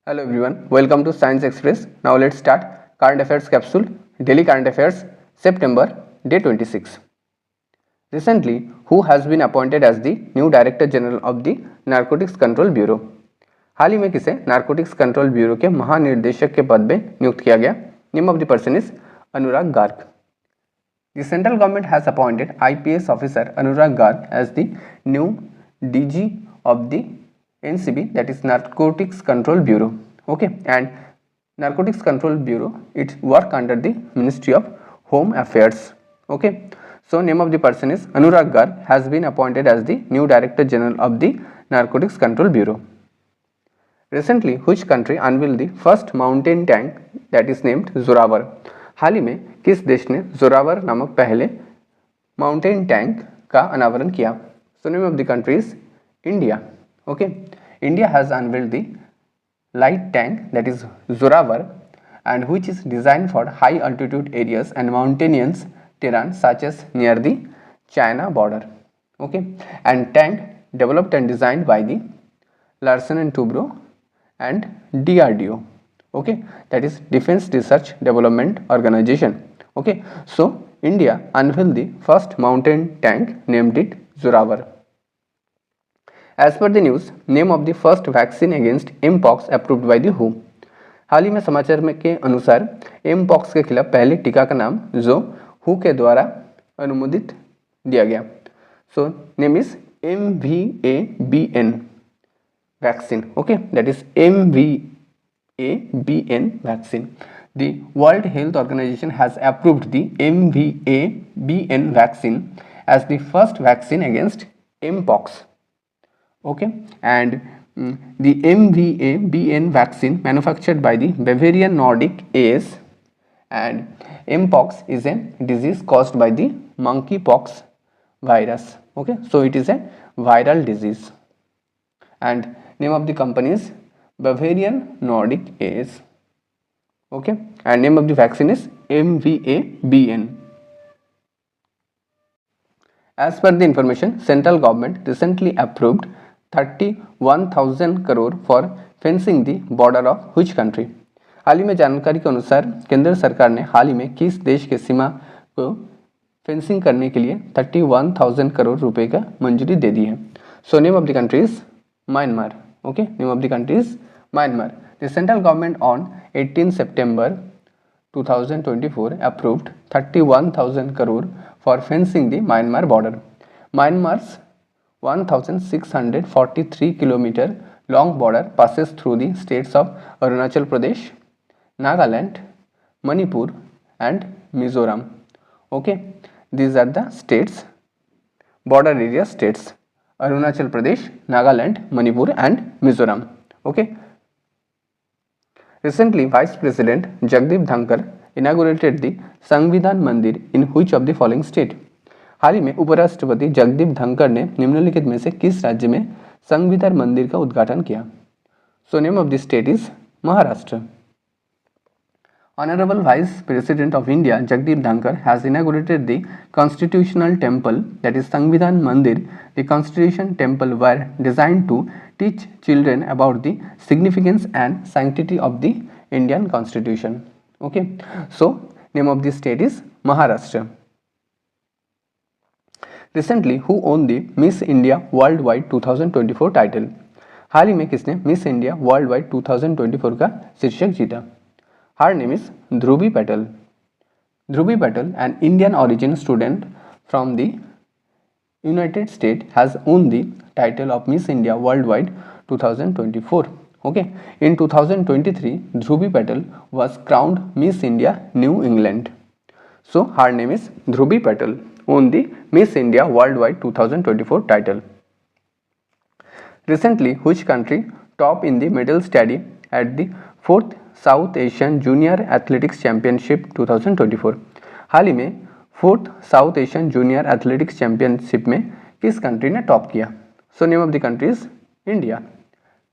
Hello everyone, welcome to Science Express. Now let's start Current Affairs Capsule, Daily Current Affairs, September, Day 26. Recently, who has been appointed as the new Director General of the Narcotics Control Bureau? हाल ही में किसे narcotics control bureau के महानिर्देशक के पद में नियुक्त किया गया? Name of the person is Anurag Garg. The central government has appointed IPS officer Anurag Garg as the new DG of the NCB, that is Narcotics Control Bureau. Okay, and Narcotics Control Bureau, it work under the Ministry of Home Affairs. Okay, so name of the person is Anurag Garg has been appointed as the new Director General of the Narcotics Control Bureau. Recently, which country unveiled the first mountain tank that is named Zorawar? हाल ही में किस देश ने जोरावर नामक पहले mountain tank का अनावरण किया? So name of the country is India. Okay, India has unveiled the light tank that is Zorawar and which is designed for high altitude areas and mountainous terrain such as near the China border. Okay, and tank developed and designed by the Larsen and Toubro and DRDO. Okay, that is Defense Research Development Organization. Okay, so India unveiled the first mountain tank, named it Zorawar. As per the news, name of the first vaccine against mpox approved by the WHO. हाल ही में समाचार में के अनुसार mpox के खिलाफ पहले टीका का नाम जो WHO के द्वारा अनुमोदित दिया गया. So name is MVABN vaccine. Okay, that is MVABN vaccine. The World Health Organization has approved the MVABN vaccine as the first vaccine against mpox. Okay, and the MVABN vaccine manufactured by the Bavarian Nordic AS, and mpox is a disease caused by the monkeypox virus. Okay, so it is a viral disease, and name of the company is Bavarian Nordic AS. Okay, and name of the vaccine is MVABN. As per the information, central government recently approved 31,000 crore for fencing the border of which country? हाल ही में जानकारी के अनुसार केंद्र सरकार ने हाल ही में किस देश के सीमा को फेंसिंग करने के लिए 31,000 करोड़ रुपए का मंजूरी दे दी है. So name of the country is Myanmar. Okay, name of the country is Myanmar. The central government on 18 September 2024 approved 31,000 crore for fencing the Myanmar border. Myanmar's 1,643 kilometer long border passes through the states of Arunachal Pradesh, Nagaland, Manipur and Mizoram. Okay, these are the states, border area states: Arunachal Pradesh, Nagaland, Manipur and Mizoram. Okay, recently Vice President Jagdeep Dhankar inaugurated the Sangvidhan Mandir in which of the following state? हाल ही में उपराष्ट्रपति जगदीप धनखड़ ने निम्नलिखित में से किस राज्य में संविधान मंदिर का उद्घाटन किया? So name of the state is Maharashtra. Honorable Vice President of India Jagdeep Dhankar has inaugurated the Constitutional Temple, that is Sangvidhan Mandir. The Constitution Temple were designed to teach children about the significance and sanctity of the Indian Constitution. Okay, so name of the state is Maharashtra. Recently, who won the Miss India Worldwide 2024 title? हाल ही में किसने miss India world wide 2024 का शीर्षक जीता? Her name is Dhruvi Patel. Dhruvi Patel, an Indian origin student from the United States, has won the title of Miss India Worldwide 2024. Okay, in 2023, Dhruvi Patel was crowned Miss India New England. So her name is Dhruvi Patel, won the Miss India Worldwide 2024 title. Recently, which country topped in the medal tally at the 4th south Asian junior athletics championship 2024? हाल ही में 4th south Asian junior athletics championship में किस country ने top किया? So name of the country is India.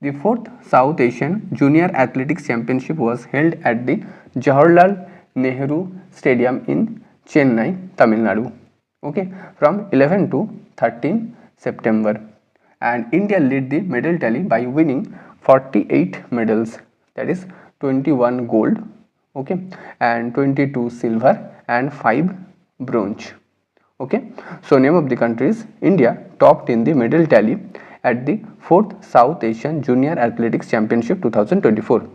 The 4th south Asian junior athletics championship was held at the Jawaharlal Nehru stadium in Chennai, Tamil Nadu. Okay, from 11 to 13 September, and India led the medal tally by winning 48 medals. that is 21 gold, okay, and 22 silver and 5 bronze. Okay, so name of the country is India topped in the medal tally at the 4th South Asian Junior Athletics Championship 2024.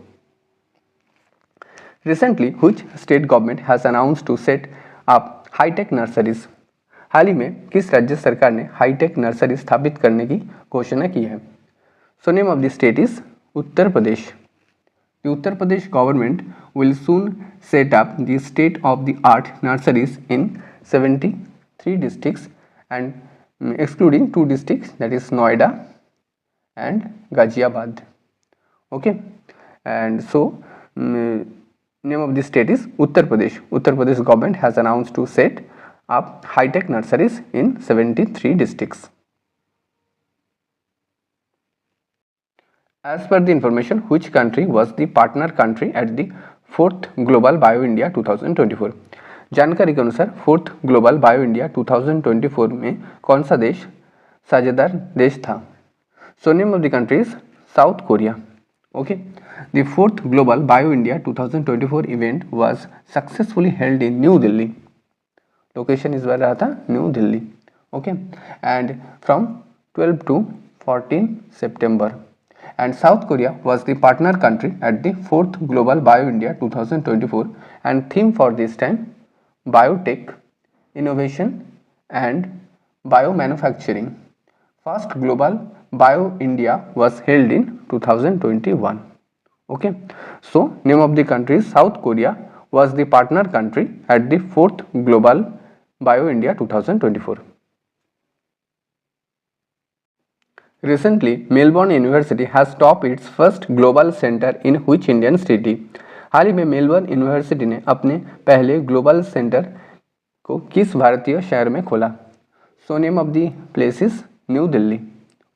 Recently, which state government has announced to set up high-tech nurseries? हाल ही में किस राज्य सरकार ने hi tech nursery स्थापित करने की घोषणा की है? So name of the state is Uttar Pradesh. The Uttar Pradesh government will soon set up the state-of-the-art nurseries in 73 districts and excluding 2 districts, that is Noida and Ghaziabad. Okay, and so name of the state is Uttar Pradesh. Uttar Pradesh government has announced to set up high-tech nurseries in 73 districts. As per the information, which country was the partner country at the 4th Global Bio India 2024? जानकारी के अनुसार 4th Global Bio India 2024 में कौन सा देश साझेदार देश था? So name of the country is South Korea. Okay, the 4th Global Bio India 2024 event was successfully held in New Delhi. Location इस बार रहा था new Delhi. Okay, and from 12 to 14 September. And South Korea was the partner country at the 4th Global Bio India 2024, and theme for this time biotech, innovation and biomanufacturing. First Global Bio India was held in 2021. Okay, so name of the country is South Korea was the partner country at the 4th Global Bio India 2024. Recently, Melbourne University has topped its first global center in which Indian city? हाल ही में Melbourne university ने अपने पहले global centre को किस भारतीय शहर में खोला? So name of the place is new Delhi.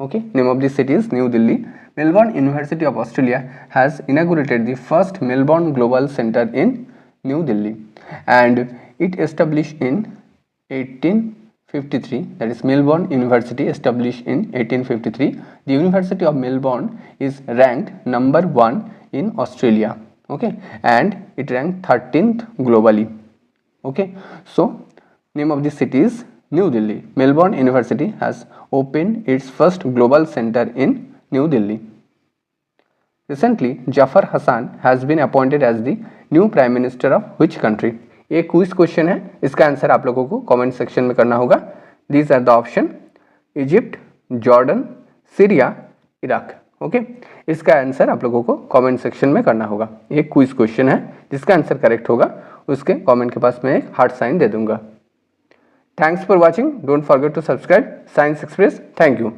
Okay, name of the city is new Delhi. Melbourne University of Australia has inaugurated the first Melbourne Global Center in New Delhi, and it established in 1853. That is Melbourne University established in 1853. The University of Melbourne is ranked number 1 in Australia. Okay, and it ranked 13th globally. Okay, so name of the city is New Delhi. Melbourne University has opened its first global center in New Delhi. Recently, Jafar Hassan has been appointed as the new Prime Minister of which country? एक quiz question है, इसका answer आप लोगों को comment section में करना होगा. These are the option: Egypt, Jordan, Syria, Iraq. Okay, इसका आंसर आप लोगों को कमेंट सेक्शन में करना होगा. एक क्विज क्वेश्चन है, जिसका आंसर करेक्ट होगा उसके कमेंट के पास मैं एक हार्ट साइन दे दूंगा. Thanks for watching. Don't forget to subscribe Science Express. Thank you.